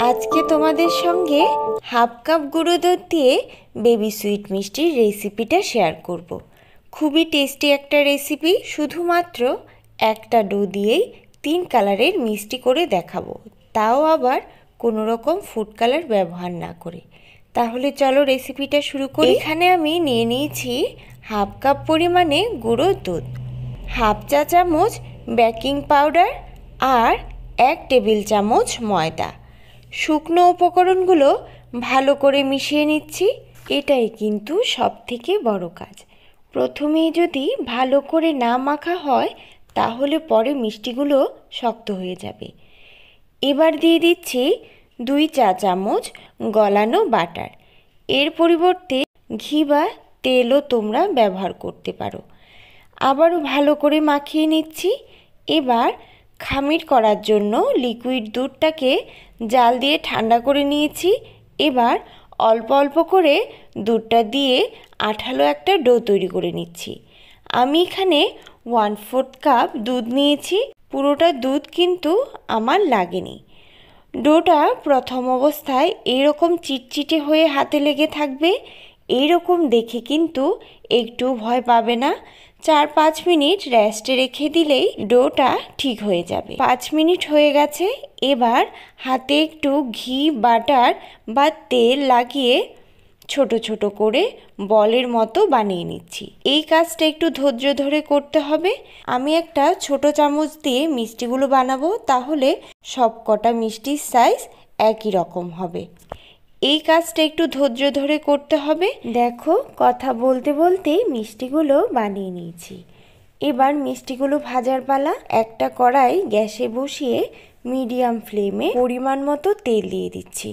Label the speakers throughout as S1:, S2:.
S1: আজকে তোমাদের সঙ্গে হাফ কাপ গুঁড়ো দুধ দিয়ে বেবি সুইট মিষ্টির রেসিপিটা শেয়ার করব। খুবই টেস্টি একটা রেসিপি। শুধুমাত্র একটা ডো দিয়েই 3 কালারের মিষ্টি করে দেখাবো, তাও আবার কোনো রকম ফুড কালার ব্যবহার না করে। তাহলে চলো রেসিপিটা শুরু করি। এখানে আমি নিয়ে নিয়েছি হাফ কাপ পরিমাণে গুঁড়ো দুধ, হাফ চা চামচ বেকিং পাউডার আর 1 টেবিল চামচ ময়দা। শুকনো উপকরণগুলো ভালো করে মিশিয়ে নিচ্ছি। এটাই কিন্তু সবথেকে বড় কাজ। প্রথমেই যদি ভালো করে না মাখা হয় তাহলে পরে মিষ্টিগুলো শক্ত হয়ে যাবে। এবার দিয়ে দিচ্ছি 2 চা চামচ গলানো বাটার। এর পরিবর্তে ঘি বা তেলও তোমরা ব্যবহার করতে পারো। আবারও ভালো করে মাখিয়ে নিচ্ছি। এবার খামির করার জন্য লিকুইড দুধটাকে জাল দিয়ে ঠান্ডা করে নিয়েছি। এবার অল্প অল্প করে দুধটা দিয়ে আঠালো একটা ডো তৈরি করে নিচ্ছি। আমি এখানে 1/4 কাপ দুধ নিয়েছি। পুরোটা দুধ কিন্তু আমার লাগেনি। ডোটা প্রথম অবস্থায় এইরকম চিটচিটে হয়ে হাতে লেগে থাকবে। এইরকম দেখে কিন্তু একটু ভয় পাবে না। 4-5 মিনিট রেস্টে রেখে দিলেই ডোটা ঠিক হয়ে যাবে। 5 মিনিট হয়ে গেছে। এবার হাতে একটু ঘি, বাটার বা তেল লাগিয়ে ছোট ছোট করে বলের মতো বানিয়ে নিচ্ছি। এই কাজটা একটু ধৈর্য ধরে করতে হবে। আমি একটা ছোট চামচ দিয়ে মিষ্টিগুলো বানাবো, তাহলে সব কটা মিষ্টির সাইজ একই রকম হবে। এই কাজটা একটু ধৈর্য ধরে করতে হবে। দেখো, কথা বলতে বলতে মিষ্টিগুলো বানিয়ে নিয়েছি। এবার মিষ্টিগুলো ভাজার পালা। একটা কড়াই গ্যাসে বসিয়ে মিডিয়াম ফ্লেমে পরিমাণ মতো তেল দিয়ে দিচ্ছি।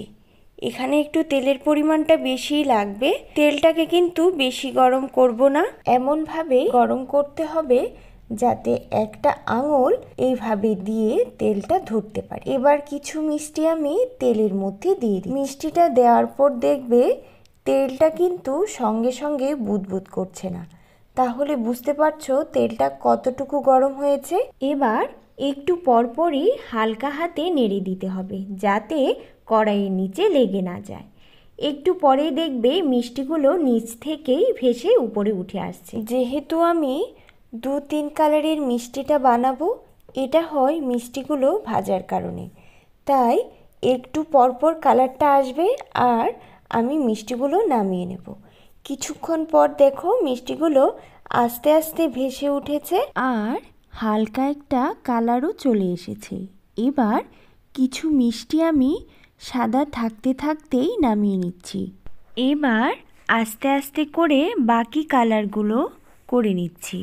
S1: এখানে একটু তেলের পরিমাণটা বেশিই লাগবে। তেলটাকে কিন্তু বেশি গরম করব না, এমনভাবে গরম করতে হবে যাতে একটা আঙুল এইভাবে দিয়ে তেলটা ধরতে পারে। এবার কিছু মিষ্টি আমি তেলের মধ্যে দিয়ে দিই। মিষ্টিটা দেওয়ার পর দেখবে তেলটা কিন্তু সঙ্গে সঙ্গে বুদবুদ করছে না, তাহলে বুঝতে পারছো তেলটা কতটুকু গরম হয়েছে। এবার একটু পরপরই হালকা হাতে নেড়ে দিতে হবে যাতে কড়াইয়ের নিচে লেগে না যায়। একটু পরে দেখবে মিষ্টিগুলো নিচ থেকেই ভেসে উপরে উঠে আসছে। যেহেতু আমি 2-3 কালারের মিষ্টিটা বানাবো, এটা হয় মিষ্টিগুলো ভাজার কারণে, তাই একটু পরপর কালারটা আসবে আর আমি মিষ্টিগুলো নামিয়ে নেব। কিছুক্ষণ পর দেখো মিষ্টিগুলো আস্তে আস্তে ভেসে উঠেছে আর হালকা একটা কালারও চলে এসেছে। এবার কিছু মিষ্টি আমি সাদা থাকতে থাকতেই নামিয়ে নিচ্ছি। এবার আস্তে আস্তে করে বাকি কালারগুলো করে নিচ্ছি।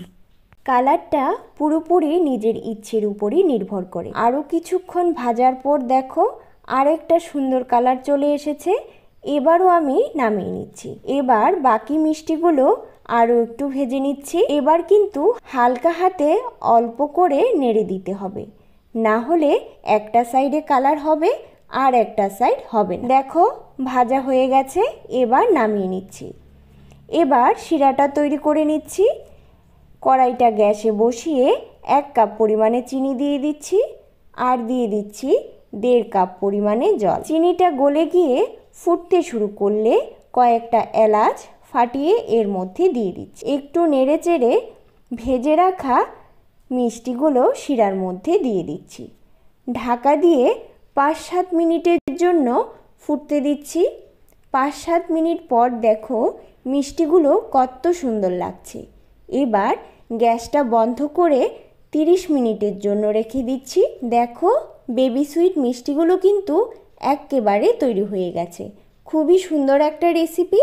S1: কালারটা পুরোপুরি নিজের ইচ্ছের উপরই নির্ভর করে। আরও কিছুক্ষণ ভাজার পর দেখো আরেকটা সুন্দর কালার চলে এসেছে। এবারও আমি নামিয়ে নিচ্ছি। এবার বাকি মিষ্টিগুলো আরও একটু ভেজে নিচ্ছি। এবার কিন্তু হালকা হাতে অল্প করে নেড়ে দিতে হবে, না হলে একটা সাইডে কালার হবে আর একটা সাইড হবে না। দেখো ভাজা হয়ে গেছে। এবার নামিয়ে নিচ্ছি। এবার শিরাটা তৈরি করে নিচ্ছি। কড়াইটা গ্যাসে বসিয়ে 1 কাপ পরিমাণে চিনি দিয়ে দিচ্ছি আর দিয়ে দিচ্ছি 1.5 কাপ পরিমাণে জল। চিনিটা গলে গিয়ে ফুটতে শুরু করলে কয়েকটা এলাচ ফাটিয়ে এর মধ্যে দিয়ে দিচ্ছি। একটু নেড়ে চেড়ে ভেজে রাখা মিষ্টিগুলো শিরার মধ্যে দিয়ে দিচ্ছি। ঢাকা দিয়ে 5-7 মিনিটের জন্য ফুটতে দিচ্ছি। 5-7 মিনিট পর দেখো মিষ্টিগুলো কত সুন্দর লাগছে। এবার গ্যাসটা বন্ধ করে 30 মিনিটের জন্য রেখে দিচ্ছি। দেখো বেবি সুইট মিষ্টিগুলো কিন্তু একেবারে তৈরি হয়ে গেছে। খুবই সুন্দর একটা রেসিপি,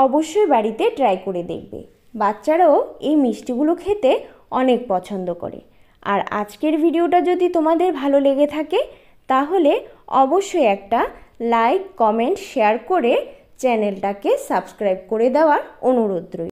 S1: অবশ্যই বাড়িতে ট্রাই করে দেখবে। বাচ্চারাও এই মিষ্টিগুলো খেতে অনেক পছন্দ করে। আর আজকের ভিডিওটা যদি তোমাদের ভালো লেগে থাকে তাহলে অবশ্যই একটা লাইক, কমেন্ট, শেয়ার করে চ্যানেলটাকে সাবস্ক্রাইব করে দেওয়ার অনুরোধ রইল।